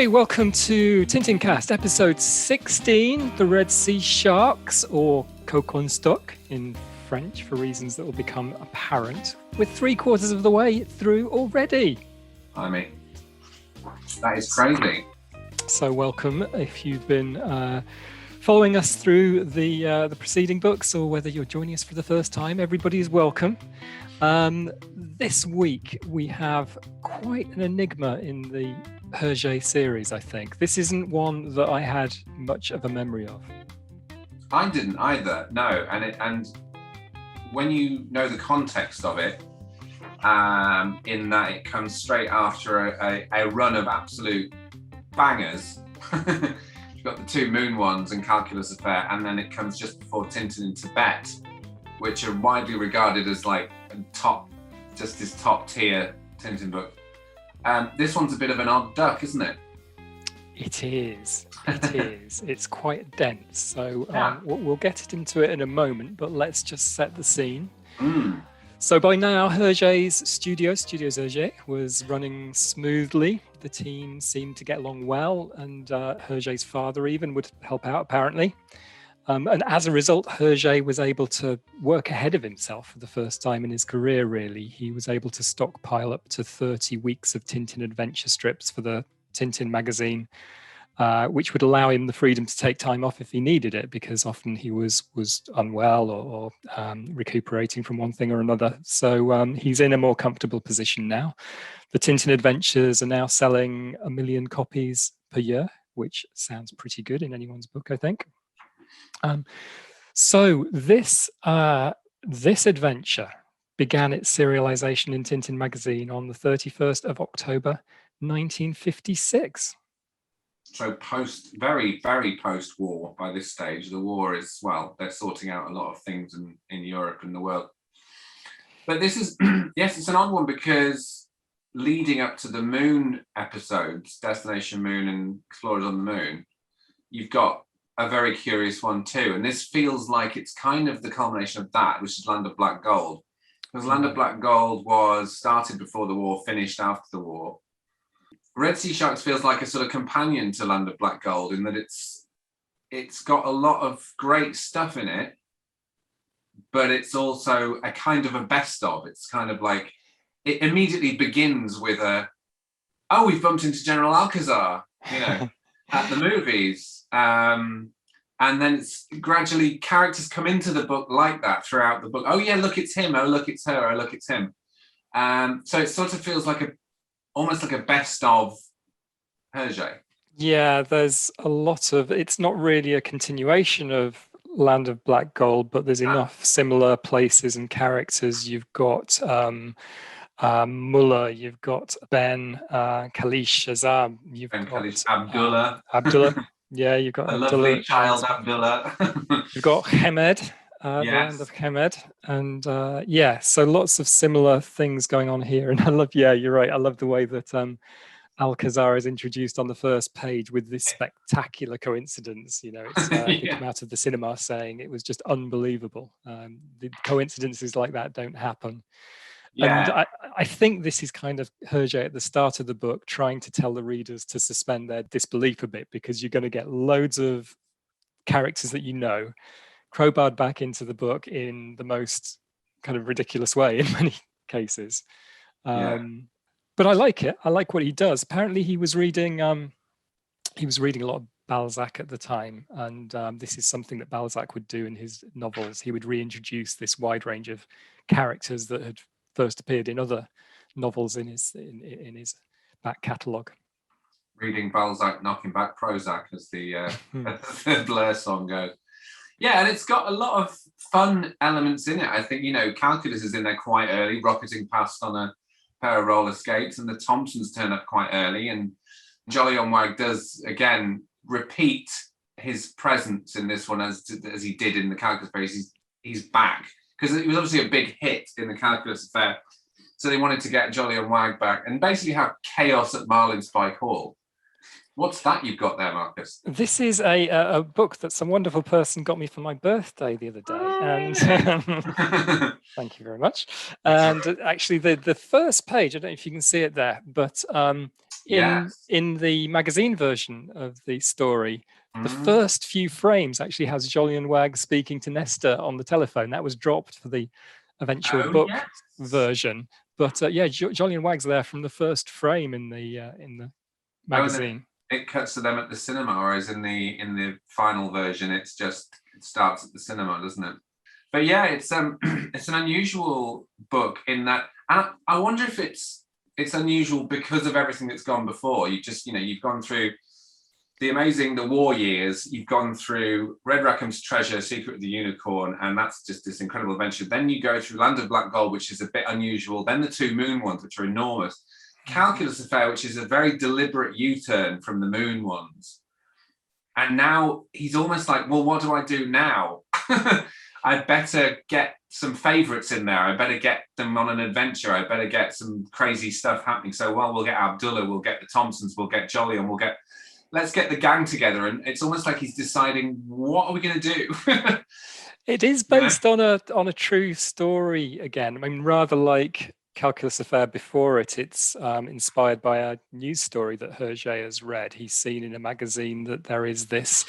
Hey, welcome to Tintincast, episode 16, The Red Sea Sharks, or Stock in French, for reasons that will become apparent. We're 3/4 of the way through already. I mean, that is crazy. So welcome if you've been following us through the preceding books, or whether you're joining us for the first time. Everybody is welcome. This week we have quite an enigma in the Hergé series, I think. This isn't one that I had much of a memory of. I didn't either, no. And when you know the context of it, in that it comes straight after a run of absolute bangers. You've got the two Moon ones and Calculus Affair, and then it comes just before Tintin in Tibet, which are widely regarded as like his top tier Tintin book. This one's a bit of an odd duck, isn't it? It is. It's quite dense. So we'll get into it in a moment, but let's just set the scene. So by now, Hergé's Studios Hergé, was running smoothly. The team seemed to get along well, and Hergé's father even would help out, apparently. And as a result, Hergé was able to work ahead of himself for the first time in his career, really. He was able to stockpile up to 30 weeks of Tintin adventure strips for the Tintin magazine, which would allow him the freedom to take time off if he needed it, because often he was unwell or recuperating from one thing or another. So he's in a more comfortable position now. The Tintin adventures are now selling 1 million copies per year, which sounds pretty good in anyone's book, I think. So this adventure began its serialization in Tintin magazine on the 31st of October, 1956. So very, very post-war by this stage. The war is, well, they're sorting out a lot of things in Europe and the world. But this is, yes, it's an odd one, because leading up to the Moon episodes, Destination Moon and Explorers on the Moon, you've got a very curious one too. And this feels like it's kind of the culmination of that, which is Land of Black Gold. Because Land of Black Gold was started before the war, finished after the war. Red Sea Sharks feels like a sort of companion to Land of Black Gold, in that it's got a lot of great stuff in it, but it's also a kind of a best of. It's kind of like, it immediately begins with we've bumped into General Alcazar, at the movies. And then it's gradually, characters come into the book like that throughout the book. Oh yeah, look, it's him. Oh, look, it's her. Oh, look, it's him. So it sort of feels like almost like a best of Hergé. Yeah, there's a lot of, it's not really a continuation of Land of Black Gold, but there's enough similar places and characters. You've got Mullah, you've got Ben, Kalish, Azam, you've got Kalish, Abdullah. Abdullah. Yeah, you've got a Abdullah, lovely child, Abdullah. You've got Hamed, the land of Hamed, and so lots of similar things going on here. And I love, you're right. I love the way that Alcazar is introduced on the first page with this spectacular coincidence. It's he came out of the cinema saying it was just unbelievable. The coincidences like that don't happen. Yeah. And I think this is kind of Hergé at the start of the book trying to tell the readers to suspend their disbelief a bit, because you're going to get loads of characters that crowbarred back into the book in the most kind of ridiculous way in many cases. But I like it. I like what he does. Apparently he was reading a lot of Balzac at the time, and this is something that Balzac would do in his novels. He would reintroduce this wide range of characters that had first appeared in other novels in his back catalogue. Reading Balzac, knocking back Prozac, as the Blur song goes. Yeah, and it's got a lot of fun elements in it. I think, Calculus is in there quite early, rocketing past on a pair of roller skates, and the Thompsons turn up quite early, and Jolly on Wag does, again, repeat his presence in this one as he did in the Calculus phase. He's back, because it was obviously a big hit in the Calculus Affair. So they wanted to get Jolly and Wag back and basically have chaos at Marlinspike Hall. What's that you've got there, Marcus? This is a book that some wonderful person got me for my birthday the other day, and thank you very much. And actually, the first page, I don't know if you can see it there, but Yes. in the magazine version of the story, the first few frames actually has Jolyon Wag speaking to Nestor on the telephone. That was dropped for the eventual book version. But yeah, Jolyon Wag's there from the first frame in the magazine. It cuts to them at the cinema, whereas in the final version, it starts at the cinema, doesn't it? But yeah, it's an unusual book in that, and I wonder if it's unusual because of everything that's gone before. You've gone through the war years, you've gone through Red Rackham's Treasure, Secret of the Unicorn, and that's just this incredible adventure. Then you go through Land of Black Gold, which is a bit unusual. Then the two Moon ones, which are enormous. Calculus Affair, which is a very deliberate U-turn from the Moon ones. And now he's almost like, well, what do I do now? I better get some favorites in there. I better get them on an adventure. I better get some crazy stuff happening. So, we'll get Abdullah, we'll get the Thompsons, we'll get Jolyon, let's get the gang together. And it's almost like he's deciding, what are we going to do? It is based on a true story again. I mean, rather like Calculus Affair before it, it's inspired by a news story that Hergé has read. He's seen in a magazine that there is this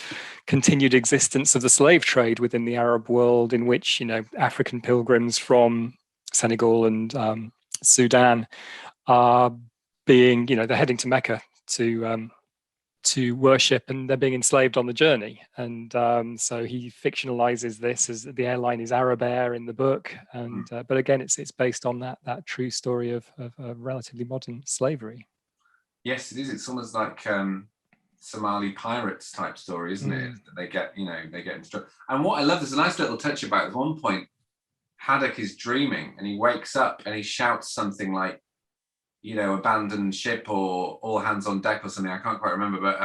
continued existence of the slave trade within the Arab world, in which, African pilgrims from Senegal and Sudan are being, they're heading to Mecca to worship, and they're being enslaved on the journey. And so he fictionalizes this as the airline is Arab Air in the book. And but again, it's based on that true story of relatively modern slavery. Yes, it is. It's almost like Somali pirates type story, isn't it? They get instructed. And what I love, there's a nice little touch about it. At one point, Haddock is dreaming and he wakes up and he shouts something like, abandoned ship or all hands on deck or something. I can't quite remember, but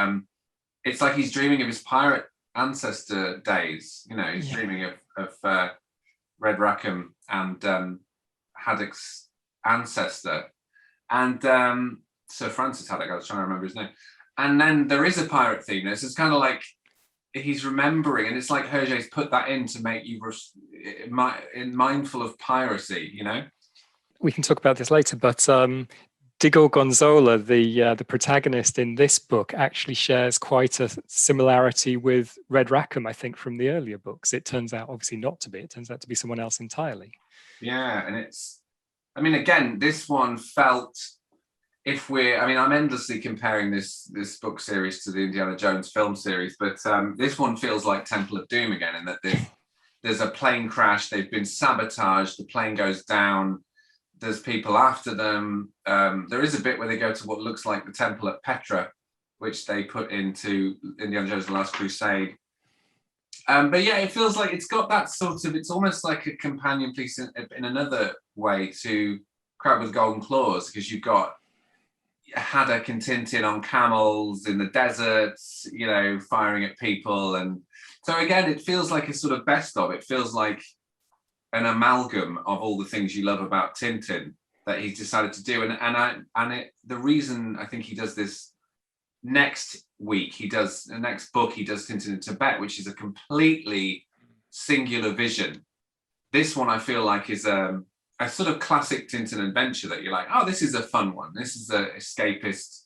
it's like he's dreaming of his pirate ancestor days. He's dreaming of Red Rackham and Haddock's ancestor. And Sir Francis Haddock, I was trying to remember his name. And then there is a pirate theme. It's kind of like he's remembering, and it's like Hergé's put that in to make you mindful of piracy, We can talk about this later, but Diego Gonzola, the protagonist in this book, actually shares quite a similarity with Red Rackham, I think, from the earlier books. It turns out obviously not to be. It turns out to be someone else entirely. Yeah, and again, this one felt, I'm endlessly comparing this book series to the Indiana Jones film series, but this one feels like Temple of Doom again, in that there's a plane crash, they've been sabotaged, the plane goes down, there's people after them. There is a bit where they go to what looks like the temple at Petra, which they put into Indiana Jones: The Last Crusade. But yeah, it feels like it's got that sort of, it's almost like a companion piece in another way to Crab with Golden Claws, because you've got Haddock and Tintin on camels in the deserts, firing at people. And so again, it feels like a sort of best of. It feels like an amalgam of all the things you love about Tintin that he's decided to do. The reason I think he does this next week, the next book, he does Tintin in Tibet, which is a completely singular vision. This one I feel like is a sort of classic Tintin adventure that you're like, oh, this is a fun one. This is a escapist.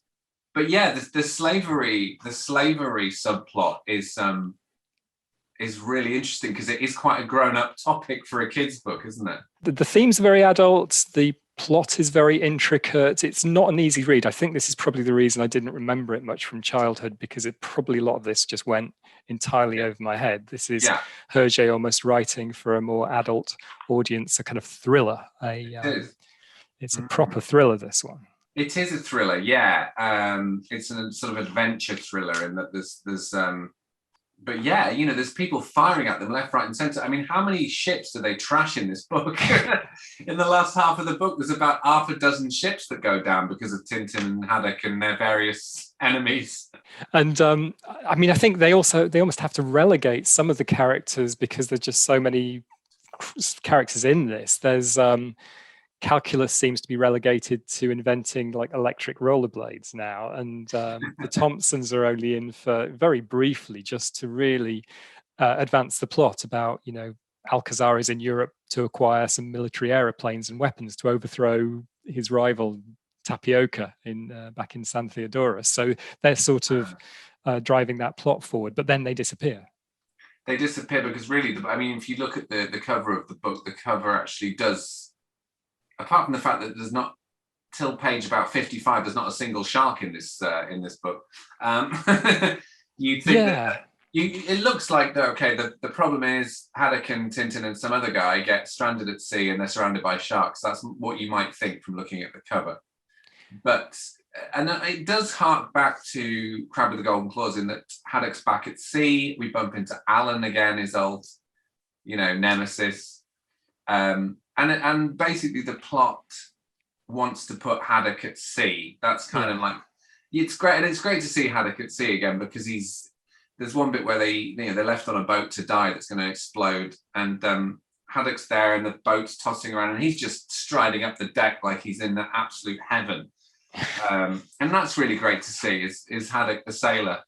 But yeah, the slavery subplot is really interesting, because it is quite a grown-up topic for a kid's book, isn't it? The themes are very adult. The plot is very intricate. It's not an easy read. I think this is probably the reason I didn't remember it much from childhood, because a lot of this just went entirely over my head. This is Hergé almost writing for a more adult audience, a kind of thriller. It's a proper thriller, this one. It is a thriller, yeah. It's a sort of adventure thriller in that there's but yeah, there's people firing at them left, right, and centre. I mean, how many ships do they trash in this book? In the last half of the book, there's about half a dozen ships that go down because of Tintin and Haddock and their various enemies. And I think they almost have to relegate some of the characters, because there's just so many characters in this. There's calculus seems to be relegated to inventing like electric rollerblades now, and the Thompsons are only in for very briefly just to really advance the plot about, you know, Alcazar is in Europe to acquire some military aeroplanes and weapons to overthrow his rival Tapioca in back in San Theodorus. So they're sort of driving that plot forward, but then they disappear. They disappear because really, I mean, if you look at the cover of the book, the cover actually does, apart from the fact that there's not, till page about 55, there's not a single shark in this book. You think that it looks like that. Okay, the problem is Haddock and Tintin and some other guy get stranded at sea and they're surrounded by sharks. That's what you might think from looking at the cover. But and it does hark back to Crab with the Golden Claws in that Haddock's back at sea. We bump into Alan again, his old, you know, nemesis. And basically the plot wants to put Haddock at sea. That's kind of like, it's great, and it's great to see Haddock at sea again, because there's one bit where they're left on a boat to die that's going to explode, and Haddock's there and the boat's tossing around and he's just striding up the deck like he's in the absolute heaven. And that's really great to see, is Haddock the sailor.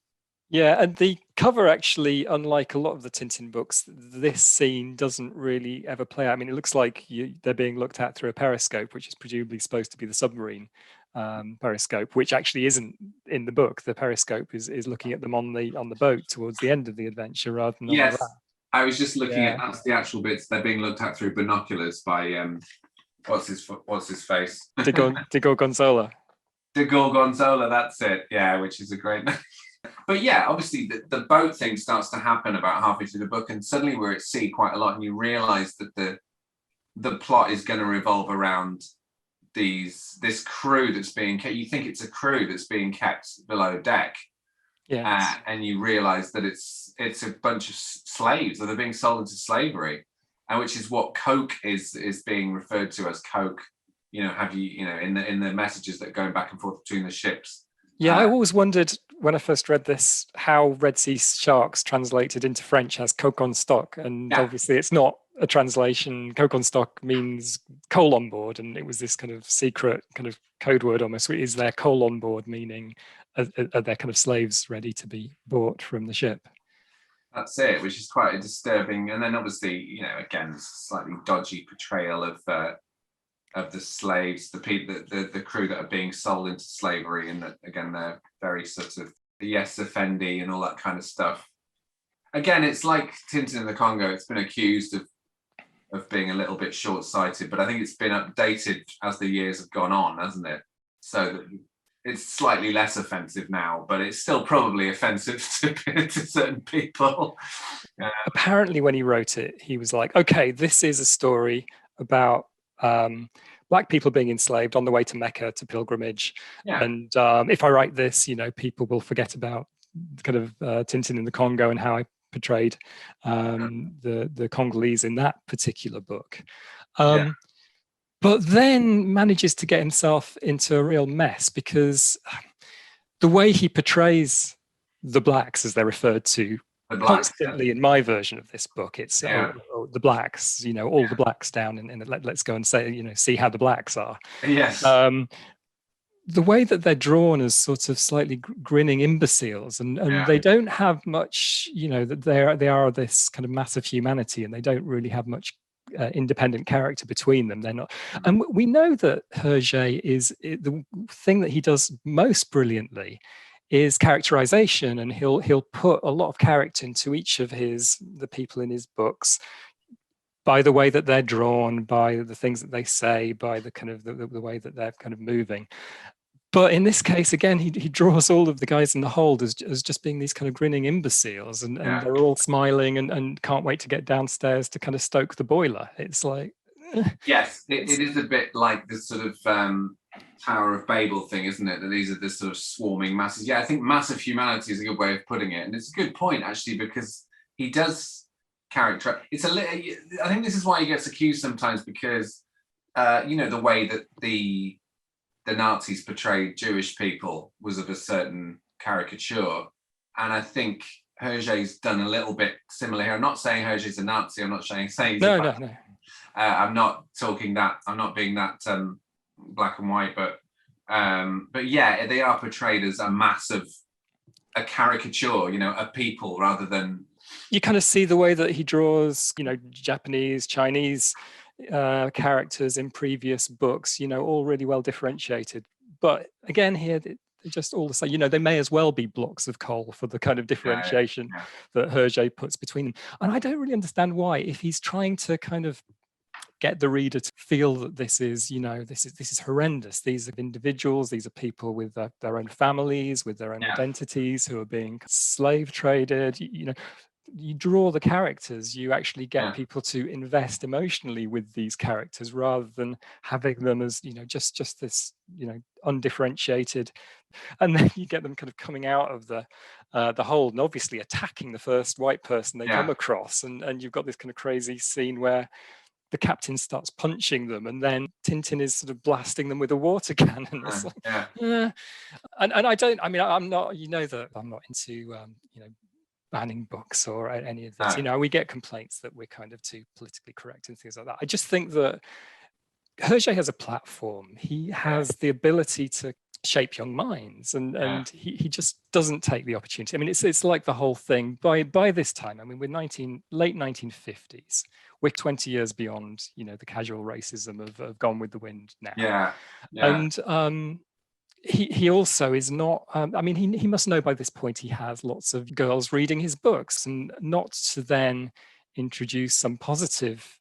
Yeah, and the cover actually, unlike a lot of the Tintin books, this scene doesn't really ever play out. I mean, it looks like they're being looked at through a periscope, which is presumably supposed to be the submarine periscope, which actually isn't in the book. The periscope is looking at them on the boat towards the end of the adventure, rather than on the raft. I was just looking at, that's the actual bits. They're being looked at through binoculars by what's his face? De Gorgonzola. De Gorgonzola, that's it. Yeah, which is a great name. But yeah, obviously the boat thing starts to happen about halfway through the book, and suddenly we're at sea quite a lot, and you realise that the plot is going to revolve around this crew that's being kept. You think it's a crew that's being kept below deck, and you realise that it's a bunch of slaves that are being sold into slavery, and which is what Coke is being referred to as. Coke, you know, in the messages that are going back and forth between the ships. Yeah, I always wondered when I first read this how Red Sea sharks translated into French as coke on stock, and obviously it's not a translation. Coke on stock means coal on board, and it was this kind of secret kind of code word almost. Is there coal on board, meaning are there kind of slaves ready to be bought from the ship? That's it, which is quite a disturbing. And then obviously, you know, again, it's a slightly dodgy portrayal of the slaves, the people, the crew that are being sold into slavery, and that again they're very sort of effendi and all that kind of stuff. Again, it's like Tintin in the Congo. It's been accused of being a little bit short-sighted, but I think it's been updated as the years have gone on, hasn't it? So that it's slightly less offensive now, but it's still probably offensive to certain people. Apparently, when he wrote it, he was like, "Okay, this is a story about." Black people being enslaved on the way to Mecca to pilgrimage, and if I write this, you know, people will forget about kind of Tintin in the Congo and how I portrayed the Congolese in that particular book. But then manages to get himself into a real mess, because the way he portrays the blacks, as they're referred to constantly in my version of this book, it's the blacks, you know, all the blacks down in let's go and say, you know, see how the blacks are. Yes. The way that they're drawn as sort of slightly grinning imbeciles, and they don't have much, you know, that they are this kind of massive humanity, and they don't really have much independent character between them. They're not, and we know that Hergé is the thing that he does most brilliantly is characterization, and he'll put a lot of character into each of the people in his books by the way that they're drawn, by the things that they say, by the kind of the way that they're kind of moving. But in this case, again, he draws all of the guys in the hold as just being these kind of grinning imbeciles, and they're all smiling and can't wait to get downstairs to kind of stoke the boiler. It's like yes, it is a bit like this sort of Tower of Babel thing, isn't it? That these are this sort of swarming masses. Yeah, I think massive humanity is a good way of putting it, and it's a good point actually, because he does character. I think this is why he gets accused sometimes, because you know, the way that the Nazis portrayed Jewish people was of a certain caricature, and I think Hergé's done a little bit similar here. I'm not saying Hergé's a Nazi. I'm not saying he's no. I'm not talking that, I'm not being that black and white, but yeah, they are portrayed as a caricature, you know, of people rather than. You kind of see the way that he draws, you know, Japanese, Chinese characters in previous books, you know, all really well differentiated. But again, here, they're just all the same. You know, they may as well be blocks of coal for the kind of differentiation that Hergé puts between them. And I don't really understand why, if he's trying to kind of get the reader to feel that this is, you know, this is horrendous. These are individuals, these are people with their own families, with their own identities, who are being slave traded. You know, you draw the characters, you actually get people to invest emotionally with these characters, rather than having them as, you know, just this, you know, undifferentiated. And then you get them kind of coming out of the hold and obviously attacking the first white person they come across, and you've got this kind of crazy scene where the captain starts punching them, and then Tintin is sort of blasting them with a water cannon. It's like, and I don't, I mean, I'm not, you know, that I'm not into, you know, banning books or any of this. You know, we get complaints that we're kind of too politically correct and things like that. I just think that Hergé has a platform. He has the ability to shape young minds, and he just doesn't take the opportunity. I mean, it's like the whole thing. By this time, I mean, we're late 1950s. We're 20 years beyond, you know, the casual racism of Gone with the Wind now. And he also is not, I mean, he must know by this point he has lots of girls reading his books, and not to then introduce some positive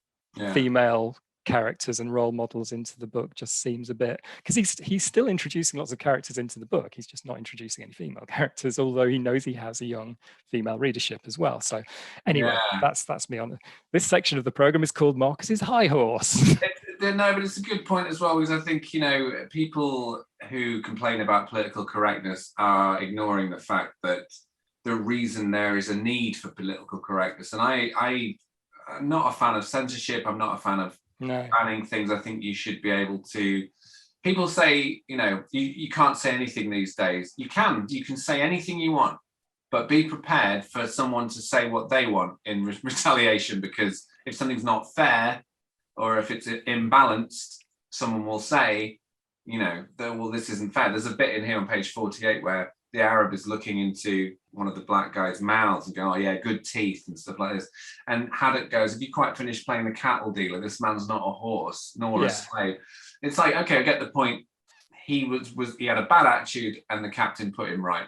female characters and role models into the book just seems a bit, because he's still introducing lots of characters into the book. He's just not introducing any female characters, although he knows he has a young female readership as well. So anyway, that's me on this section of the program. Is called Marcus's High Horse. No, but it's a good point as well, because I think, you know, people who complain about political correctness are ignoring the fact that the reason there is a need for political correctness, and I'm not a fan of censorship. I'm not a fan of banning things. I think you should be able to. People say, you know, you can't say anything these days. You can say anything you want, but be prepared for someone to say what they want in retaliation, because if something's not fair, or if it's imbalanced, someone will say, you know, well, this isn't fair. There's a bit in here on page 48 where the Arab is looking into one of the black guy's mouths and going, oh yeah, good teeth and stuff like this. And Haddock goes, have you quite finished playing the cattle dealer? This man's not a horse, nor a slave. It's like, okay, I get the point. He had a bad attitude and the captain put him right.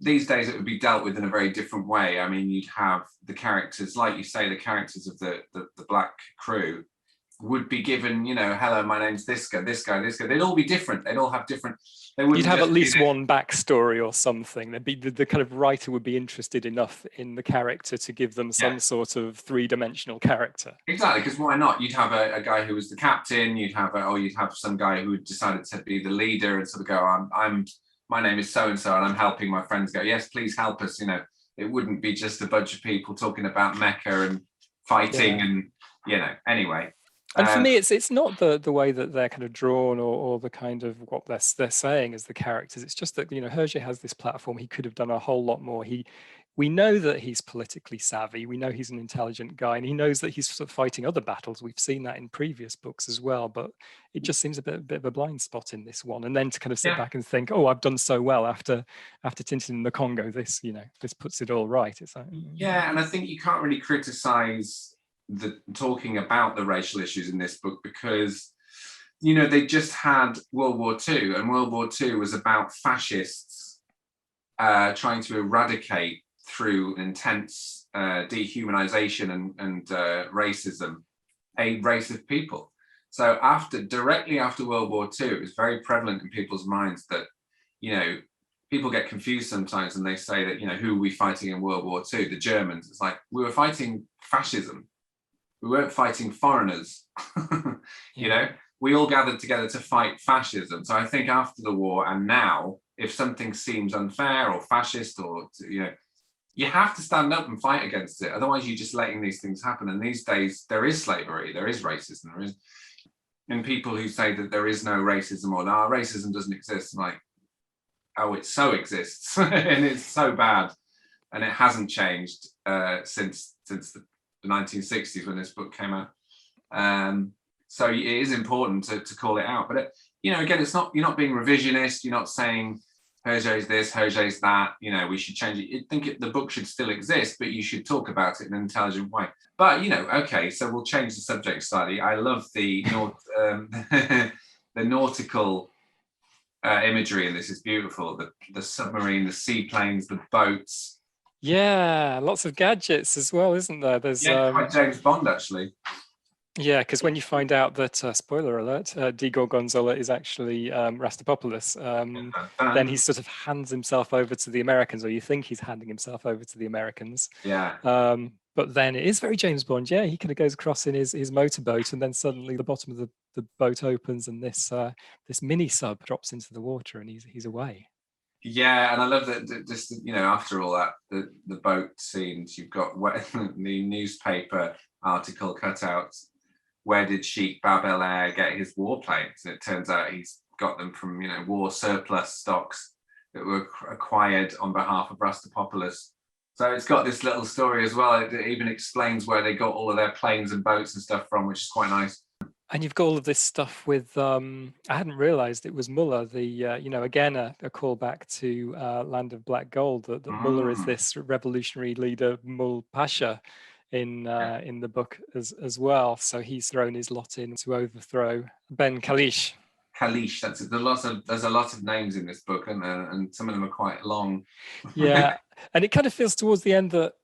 These days it would be dealt with in a very different way. I mean, you'd have the characters, like you say, the characters of the black crew would be given, you know, hello, my name's this guy. They'd all be different. They'd all have different. You'd have at least one backstory or something. There'd be the kind of writer would be interested enough in the character to give them some sort of three-dimensional character. Exactly, because why not? You'd have a guy who was the captain. You'd have some guy who decided to be the leader and sort of go, my name is so and so, and I'm helping my friends. Go, yes, please help us. You know, it wouldn't be just a bunch of people talking about Mecca and fighting and, you know. Anyway. And for me, it's not the way that they're kind of drawn or the kind of what they're saying as the characters. It's just that, you know, Hergé has this platform. He could have done a whole lot more. We know that he's politically savvy. We know he's an intelligent guy, and he knows that he's sort of fighting other battles. We've seen that in previous books as well, but it just seems a bit of a blind spot in this one. And then to kind of sit back and think, oh, I've done so well after Tintin in the Congo. This puts it all right. It's like, and I think you can't really criticize talking about the racial issues in this book, because, you know, they just had World War II, and World War II was about fascists trying to eradicate through intense dehumanization and racism a race of people. So directly after World War II, it was very prevalent in people's minds that, you know, people get confused sometimes and they say that, you know, who are we fighting in World War II? The Germans. It's like, we were fighting fascism. We weren't fighting foreigners. You know, we all gathered together to fight fascism. So I think after the war and now, if something seems unfair or fascist or, you know, you have to stand up and fight against it. Otherwise, you're just letting these things happen. And these days, there is slavery, there is racism, and people who say that there is no racism or no, racism doesn't exist, I'm like, oh, it so exists and it's so bad, and it hasn't changed since the 1960s when this book came out. So it is important to call it out. But again, it's not, you're not being revisionist. You're not saying Hergé's this, Hergé's that. We should change it. I think the book should still exist, but you should talk about it in an intelligent way. But okay, so we'll change the subject slightly. I love the the nautical imagery in this is beautiful. The submarine, the seaplanes, the boats. Yeah, lots of gadgets as well, isn't there? There's quite James Bond, actually. Yeah, because when you find out that, spoiler alert, D. Gorgonzola is actually Rastapopoulos, then he sort of hands himself over to the Americans, or you think he's handing himself over to the Americans. Yeah. But then it is very James Bond. Yeah, he kind of goes across in his motorboat, and then suddenly the bottom of the boat opens, and this mini sub drops into the water, and he's away. Yeah, and I love that. Just after all that, the boat scenes, you've got the newspaper article cutouts. Where did Sheikh Bab El Air get his warplanes? And it turns out he's got them from war surplus stocks that were acquired on behalf of Rastapopoulos. So it's got this little story as well. It even explains where they got all of their planes and boats and stuff from, which is quite nice. And you've got all of this stuff with, I hadn't realized it was Mullah, again, a callback to Land of Black Gold, that Mullah is this revolutionary leader, Mul Pasha, in the book as well. So he's thrown his lot in to overthrow Ben Kalish. Kalish, there's a lot of names in this book, and some of them are quite long. Yeah, and it kind of feels towards the end that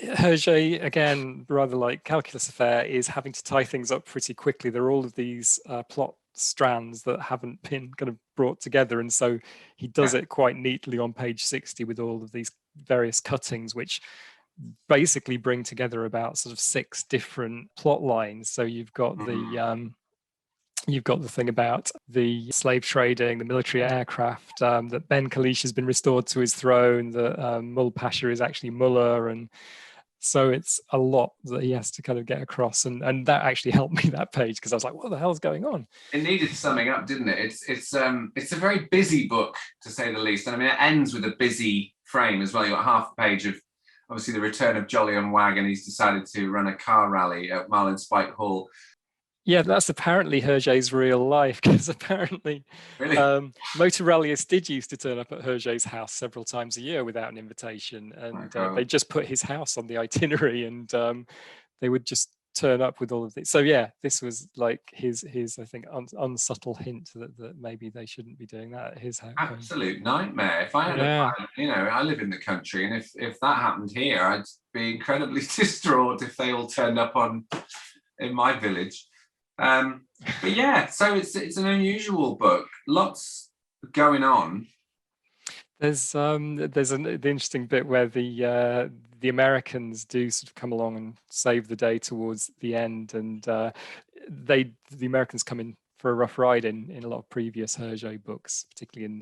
Hergé, again, rather like Calculus Affair, is having to tie things up pretty quickly. There are all of these plot strands that haven't been kind of brought together, and so he does it quite neatly on page 60 with all of these various cuttings, which basically bring together about sort of 6 different plot lines. So you've got the thing about the slave trading, the military aircraft, that Ben Kalish has been restored to his throne, that Mul Pasha is actually Mullah, and so it's a lot that he has to kind of get across, and that actually helped me that page, because I was like, what the hell's going on? It needed summing up, didn't it? It's a very busy book, to say the least. And I mean, it ends with a busy frame as well. You've got half a page of obviously the return of Jolly on Wagon. He's decided to run a car rally at Marlinspike Hall. Yeah, that's apparently Hergé's real life, because apparently motor rallyists did used to turn up at Hergé's house several times a year without an invitation, and they just put his house on the itinerary, and they would just turn up with all of this. So yeah, this was like his I think unsubtle hint that maybe they shouldn't be doing that at his house. Absolute nightmare. If I had I live in the country, and if that happened here, I'd be incredibly distraught if they all turned up in my village. But yeah, so it's an unusual book. Lots going on. There's the interesting bit where the Americans do sort of come along and save the day towards the end, and the Americans come in for a rough ride in a lot of previous Hergé books, particularly in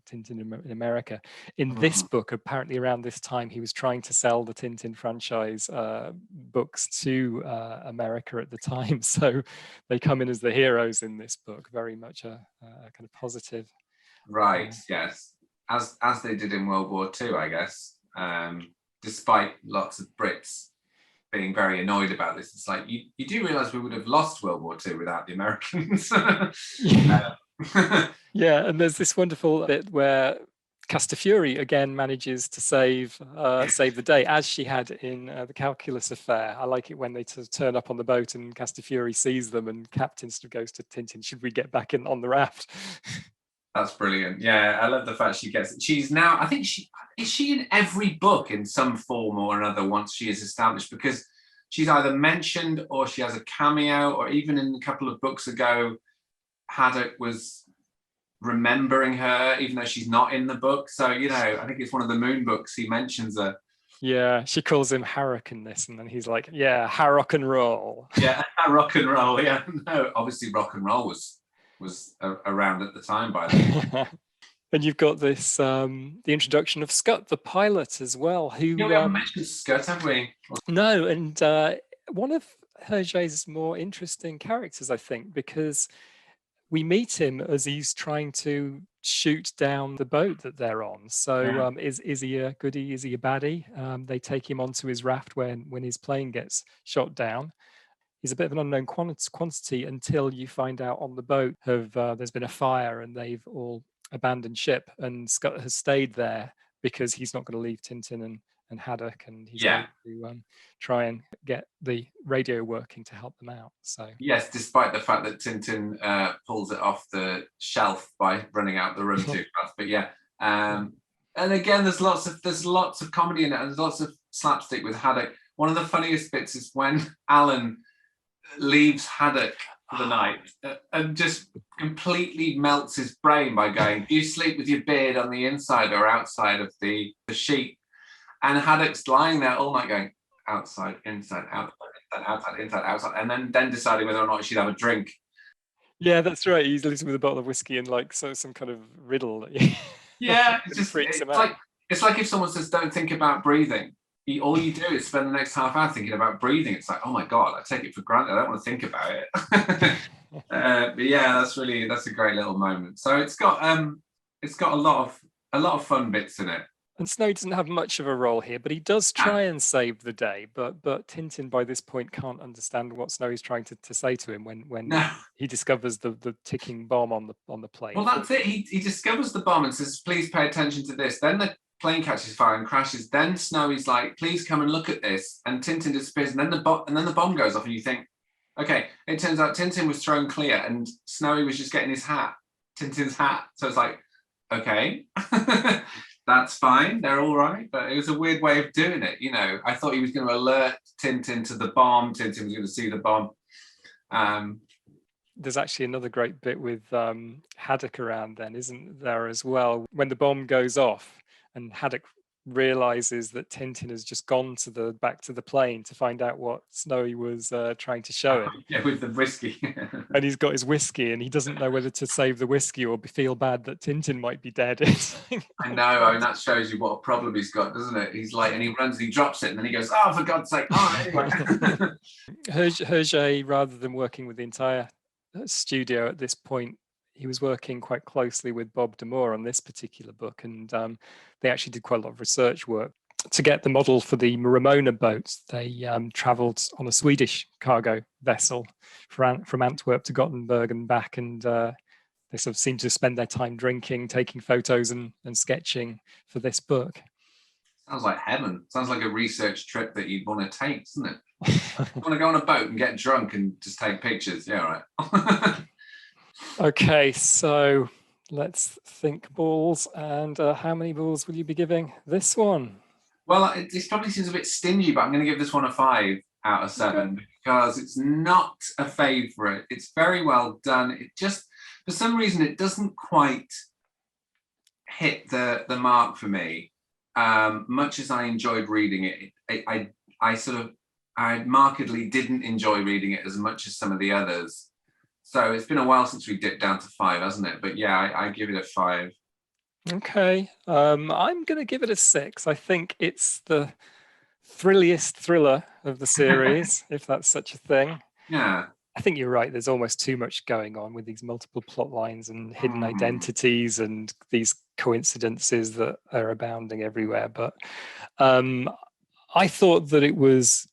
Tintin in America. In this book, apparently around this time, he was trying to sell the Tintin franchise books to America at the time. So they come in as the heroes in this book, very much a kind of positive. Right, yes. As they did in World War II, I guess, despite lots of Brits being very annoyed about this. It's like, you do realise we would have lost World War II without the Americans. Yeah, and there's this wonderful bit where Castafiore again manages to save the day, as she had in the Calculus Affair. I like it when they turn up on the boat and Castafiore sees them, and Captain sort of goes to Tintin, should we get back on the raft? That's brilliant. Yeah, I love the fact she's now, I think is she in every book in some form or another once she is established, because she's either mentioned or she has a cameo, or even in a couple of books ago, Haddock was remembering her, even though she's not in the book. So, I think it's one of the Moon books, he mentions her. Yeah, she calls him Harrock in this, and then he's like, yeah, Harrock and roll. Yeah, rock and roll. Yeah, no, obviously rock and roll was around at the time by then. And you've got this the introduction of Scud, the pilot, as well. Who we haven't mentioned Scud, have we? No, and one of Hergé's more interesting characters, I think, because we meet him as he's trying to shoot down the boat that they're on. So is he a goodie? Is he a baddie? They take him onto his raft when his plane gets shot down. he's a bit of an unknown quantity until you find out on the boat there's been a fire and they've all abandoned ship, and Scott has stayed there because he's not going to leave Tintin and Haddock, and he's going to try and get the radio working to help them out. So yes, despite the fact that Tintin pulls it off the shelf by running out the room too fast. But and again, there's lots of comedy in it, and there's lots of slapstick with Haddock. One of the funniest bits is when Alan leaves Haddock for the night and just completely melts his brain by going, "Do you sleep with your beard on the inside or outside of the sheet?" And Haddock's lying there all night going, "Outside, inside, outside, inside, outside," and then deciding whether or not she'd have a drink. Yeah, that's right. He's lives with a bottle of whiskey and like some kind of riddle. Yeah, it's like if someone says, "Don't think about breathing." All you do is spend the next half hour thinking about breathing. It's like, oh my God, I take it for granted. I don't want to think about it. But yeah, that's a great little moment. So it's got a lot of fun bits in it. And Snowy doesn't have much of a role here, but he does try and save the day. But Tintin by this point can't understand what Snowy's trying to say to him when he discovers the ticking bomb on the plane. Well, that's it. He discovers the bomb and says, "Please pay attention to this." Then the plane catches fire and crashes. Then Snowy's like, "Please come and look at this." And Tintin disappears. And then the bomb goes off, and you think, okay, it turns out Tintin was thrown clear, and Snowy was just getting Tintin's hat. So it's like, okay. That's fine. They're all right. But it was a weird way of doing it. I thought he was going to alert Tintin to the bomb. Tintin was going to see the bomb. There's actually another great bit with Haddock around then, isn't there, as well? When the bomb goes off and Haddock realizes that Tintin has just gone back to the plane to find out what Snowy was trying to show him. Yeah, with the whiskey. And he's got his whiskey and he doesn't know whether to save the whiskey or feel bad that Tintin might be dead. I know, and that shows you what a problem he's got, doesn't it? He's like, and he runs and he drops it and then he goes, "Oh, for God's sake." Oh, anyway. Hergé, rather than working with the entire studio at this point, he was working quite closely with Bob Damore on this particular book, and they actually did quite a lot of research work to get the model for the Ramona boat. They travelled on a Swedish cargo vessel from Antwerp to Gothenburg and back, and they sort of seemed to spend their time drinking, taking photos and sketching for this book. Sounds like heaven. Sounds like a research trip that you'd want to take, doesn't it? You want to go on a boat and get drunk and just take pictures? Yeah, right. Okay, so let's think balls. And how many balls will you be giving this one? Well, this probably seems a bit stingy, but I'm going to give this one a 5 out of 7 because it's not a favourite. It's very well done. It just, for some reason, it doesn't quite hit the mark for me. Much as I enjoyed reading it, I markedly didn't enjoy reading it as much as some of the others. So it's been a while since we dipped down to 5, hasn't it? But yeah, I give it a 5. Okay, I'm going to give it a 6. I think it's the thrilliest thriller of the series, if that's such a thing. Yeah. I think you're right. There's almost too much going on with these multiple plot lines and hidden identities and these coincidences that are abounding everywhere. But I thought that it was,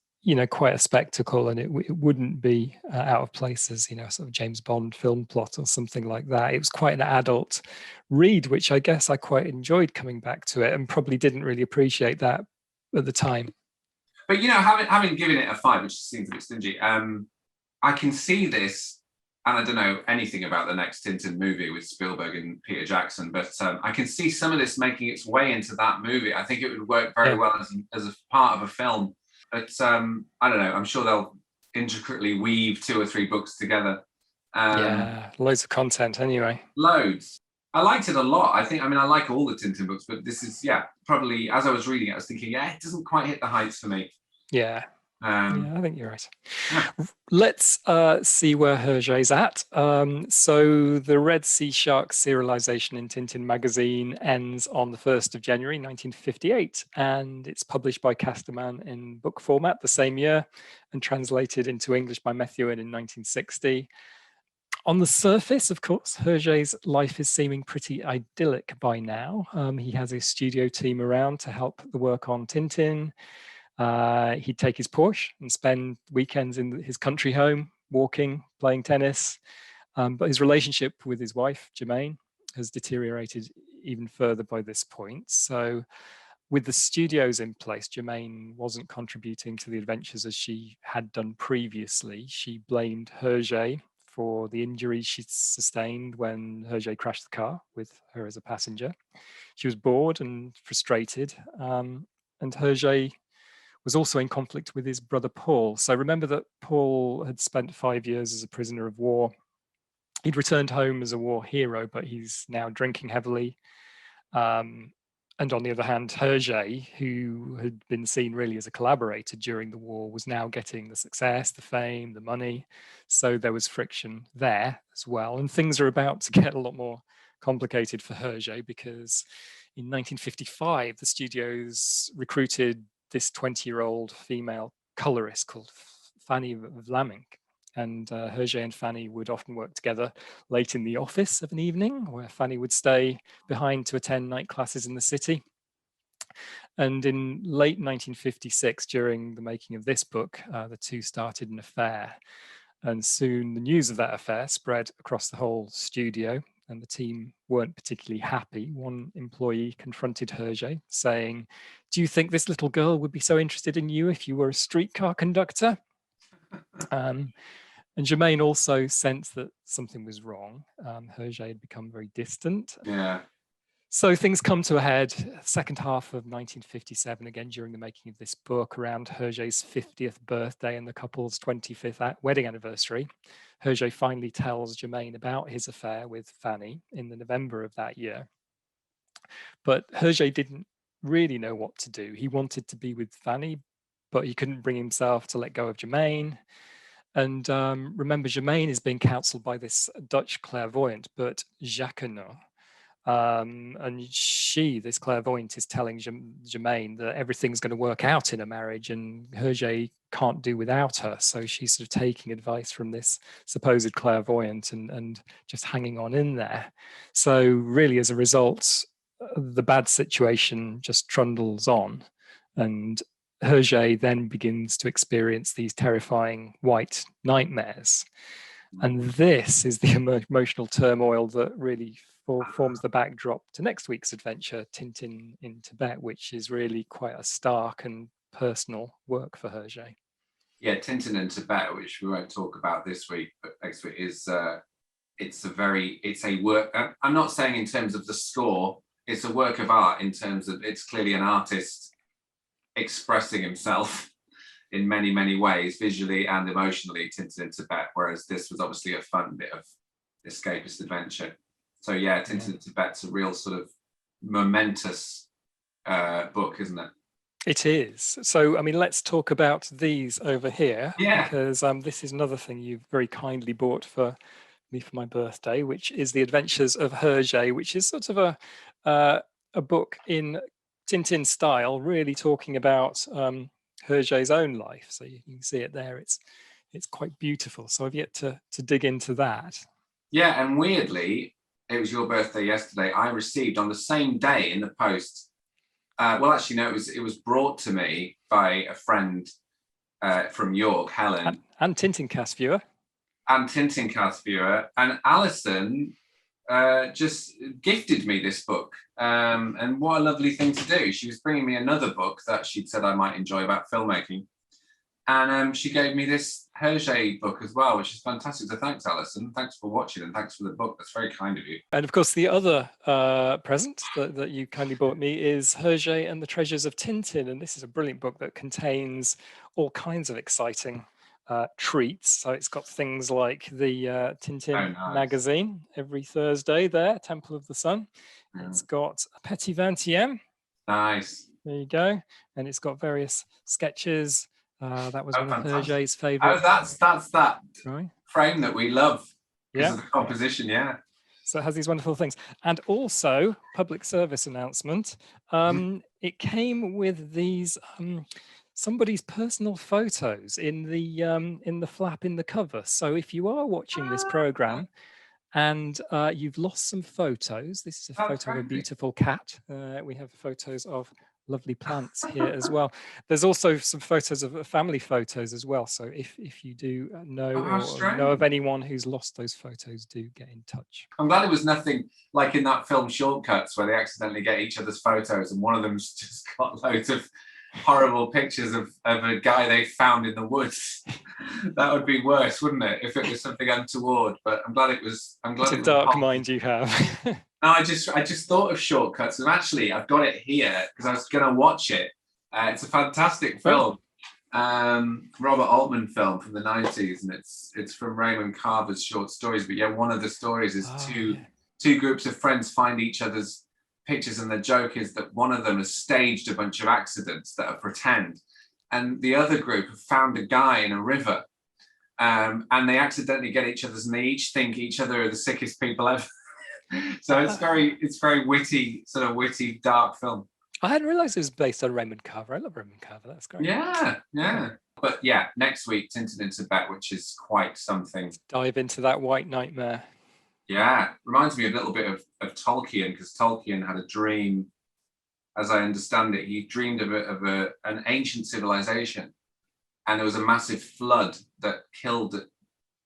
quite a spectacle, and it wouldn't be out of place as, sort of James Bond film plot or something like that. It was quite an adult read, which I guess I quite enjoyed coming back to it, and probably didn't really appreciate that at the time. But, having given it a 5, which seems a bit stingy, I can see this, and I don't know anything about the next Tintin movie with Spielberg and Peter Jackson, but I can see some of this making its way into that movie. I think it would work very well as a part of a film. But I don't know. I'm sure they'll intricately weave 2 or 3 books together. Loads of content anyway. Loads. I liked it a lot. I like all the Tintin books, but this is, probably, as I was reading it, I was thinking, it doesn't quite hit the heights for me. Yeah. I think you're right. Let's see where Hergé's at. So the Red Sea Shark serialization in Tintin magazine ends on the 1st of January 1958, and it's published by Casterman in book format the same year and translated into English by Methuen in 1960. On the surface, of course, Hergé's life is seeming pretty idyllic by now. He has his studio team around to help the work on Tintin. He'd take his Porsche and spend weekends in his country home, walking, playing tennis. But his relationship with his wife, Germaine, has deteriorated even further by this point. So with the studios in place, Germaine wasn't contributing to the adventures as she had done previously. She blamed Hergé for the injuries she'd sustained when Hergé crashed the car with her as a passenger. She was bored and frustrated, and Hergé was also in conflict with his brother Paul. So remember that Paul had spent 5 years as a prisoner of war. He'd returned home as a war hero, but he's now drinking heavily. And on the other hand, Hergé, who had been seen really as a collaborator during the war, was now getting the success, the fame, the money. So there was friction there as well. And things are about to get a lot more complicated for Hergé, because in 1955, the studios recruited this 20-year-old female colorist called Fanny Vlamink. And Hergé and Fanny would often work together late in the office of an evening, where Fanny would stay behind to attend night classes in the city. And in late 1956, during the making of this book, the two started an affair. And soon the news of that affair spread across the whole studio, and the team weren't particularly happy. One employee confronted Hergé, saying, "Do you think this little girl would be so interested in you if you were a streetcar conductor?" And Germaine also sensed that something was wrong. Hergé had become very distant. Yeah. So things come to a head, second half of 1957, again during the making of this book, around Hergé's 50th birthday and the couple's 25th wedding anniversary. Hergé finally tells Germaine about his affair with Fanny in the November of that year. But Hergé didn't really know what to do. He wanted to be with Fanny, but he couldn't bring himself to let go of Germaine. And remember, Germaine is being counseled by this Dutch clairvoyant, but Jacquenot. And she, this clairvoyant, is telling Germaine that everything's going to work out in a marriage, and Hergé can't do without her. So she's sort of taking advice from this supposed clairvoyant and just hanging on in there. So really, as a result, the bad situation just trundles on, and Hergé then begins to experience these terrifying white nightmares. And this is the emotional turmoil that really forms the backdrop to next week's adventure, Tintin in Tibet, which is really quite a stark and personal work for Hergé. Yeah, Tintin in Tibet, which we won't talk about this week, but next week, is it's a work. I'm not saying in terms of the score, it's a work of art in terms of it's clearly an artist expressing himself in many, many ways, visually and emotionally, Tintin in Tibet, whereas this was obviously a fun bit of escapist adventure. So yeah, Tintin in Tibet's a real sort of momentous book, isn't it? It is. So, I mean, let's talk about these over here, because this is another thing you've very kindly bought for me for my birthday, which is The Adventures of Hergé, which is sort of a book in Tintin style, really talking about Hergé's own life. So you can see it there. It's quite beautiful. So I've yet to dig into that. Yeah, and weirdly, it was your birthday yesterday. I received on the same day in the post. Well, actually, no, it was brought to me by a friend from York, Helen, and Tintincast viewer. And Tintincast viewer, and Alison just gifted me this book. And what a lovely thing to do. She was bringing me another book that she'd said I might enjoy about filmmaking. And she gave me this Hergé book as well, which is fantastic. So thanks, Alison. Thanks for watching, and thanks for the book. That's very kind of you. And of course, the other present that you kindly bought me is Hergé and the Treasures of Tintin. And this is a brilliant book that contains all kinds of exciting treats. So it's got things like the Tintin magazine every Thursday there, Temple of the Sun. It's got a Petit 20e. Nice. There you go. And it's got various sketches. That was one of Hergé's favourite. That's that frame that we love because of the composition, So it has these wonderful things. And also, public service announcement, it came with these somebody's personal photos in the flap in the cover. So if you are watching this programme and you've lost some photos, this is a photo of a beautiful cat. We have photos of lovely plants here as well. There's also some photos of family photos as well. So if you do know or know of anyone who's lost those photos, do get in touch. I'm glad it was nothing like in that film Shortcuts, where they accidentally get each other's photos and one of them's just got loads of horrible pictures of a guy they found in the woods. That would be worse, wouldn't it, if it was something untoward? But I'm glad it was. It's a dark mind you have. No, I just thought of Shortcuts, and actually I've got it here because I was going to watch it. It's a fantastic film, Robert Altman film from the 90s, and it's from Raymond Carver's short stories. But yeah, one of the stories is two groups of friends find each other's pictures, and the joke is that one of them has staged a bunch of accidents that are pretend, and the other group have found a guy in a river, and they accidentally get each other's, and they each think each other are the sickest people ever. So it's very witty, sort of witty, dark film. I hadn't realized it was based on Raymond Carver. I love Raymond Carver. That's great. Yeah. But yeah, next week, Tintin in Tibet, which is quite something. Dive into that white nightmare. Yeah, reminds me a little bit of Tolkien, because Tolkien had a dream, as I understand it. He dreamed of an ancient civilization, and there was a massive flood that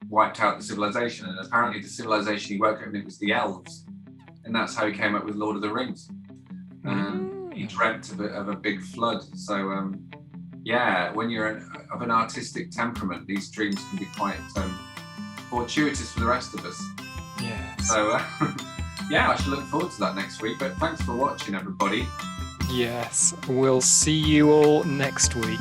wiped out the civilization. And apparently the civilization he woke up in, it was the elves, and that's how he came up with Lord of the Rings. He dreamt of a big flood. So yeah, when you're of an artistic temperament, these dreams can be quite fortuitous for the rest of us. Yeah. So yeah, I should look forward to that next week. But thanks for watching, everybody. Yes, we'll see you all next week.